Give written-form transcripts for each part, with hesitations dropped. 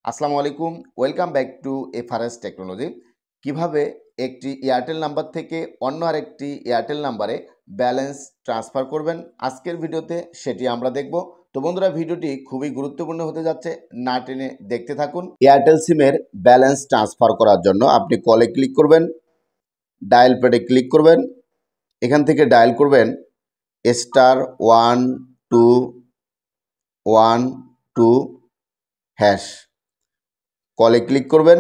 আসসালামু আলাইকুম, welcome back to FRS technology. কিভাবে একটি এয়ারটেল নাম্বার থেকে অন্য আরেকটি এয়ারটেল নাম্বারে ব্যালেন্স ট্রান্সফার করবেন আজকের ভিডিওতে সেটি আমরা দেখব। তো বন্ধুরা, ভিডিওটি খুবই গুরুত্বপূর্ণ হতে যাচ্ছে, না টেনে দেখতে থাকুন। এয়ারটেল সিমের ব্যালেন্স ট্রান্সফার করার জন্য আপনি কলে ক্লিক করবেন, ডায়াল প্যাডে ক্লিক করবেন, এখান থেকে ডায়াল করবেন *121#। কলে ক্লিক করবেন,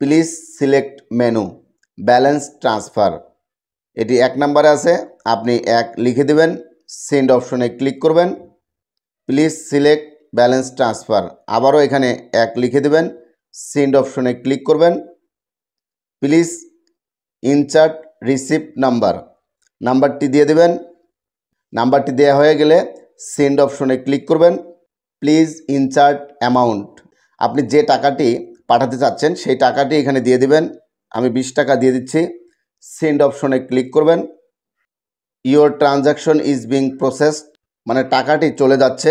please select menu balance transfer, এটি 1 নম্বরে আছে, আপনি 1 লিখে দেবেন। সেন্ড অপশনে ক্লিক করবেন, প্লিজ সিলেক্ট ব্যালেন্স ট্রান্সফার, আবারও এখানে 1 লিখে দেবেন। সেন্ড অপশনে ক্লিক করবেন, প্লিজ ইনসার্ট রিসিপ্ট নাম্বারটি দিয়ে দেবেন। নাম্বারটি দেওয়া হয়ে গেলে সেন্ড অপশনে ক্লিক করবেন, প্লিজ ইনসার্ট অ্যামাউন্ট, আপনি যে টাকাটি পাঠাতে চাচ্ছেন সেই টাকাটি এখানে দিয়ে দিবেন। আমি 20 টাকা দিয়ে দিচ্ছি। সেন্ড অপশনে ক্লিক করবেন। Your transaction is being processed, মানে টাকাটি চলে যাচ্ছে,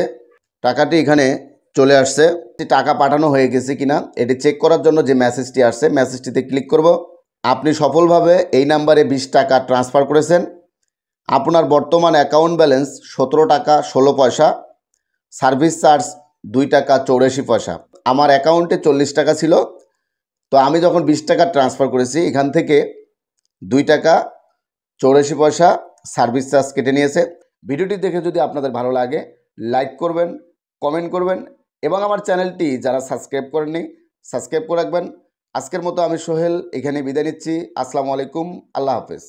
টাকাটি এখানে চলে আসছে। টাকা পাঠানো হয়ে গেছে কিনা এটি চেক করার জন্য যে মেসেজটি আসছে মেসেজটিতে ক্লিক করব। আপনি সফলভাবে এই নাম্বারে 20 টাকা ট্রান্সফার করেছেন। আপনার বর্তমান অ্যাকাউন্ট ব্যালেন্স 17 টাকা 16 পয়সা, সার্ভিস চার্জ 2 টাকা 84 পয়সা। আমার অ্যাকাউন্টে 40 টাকা ছিল, তো আমি যখন 20 টাকা ট্রান্সফার করেছি এখান থেকে 2 টাকা 84 পয়সা সার্ভিস চার্জ কেটে নিয়েছে। ভিডিওটি দেখে যদি আপনাদের ভালো লাগে লাইক করবেন, কমেন্ট করবেন এবং আমার চ্যানেলটি যারা সাবস্ক্রাইব করেননি সাবস্ক্রাইব করে রাখবেন। আজকের মতো আমি সোহেল এখানে বিদায় নিচ্ছি। আসসালামু আলাইকুম, আল্লাহ হাফেজ।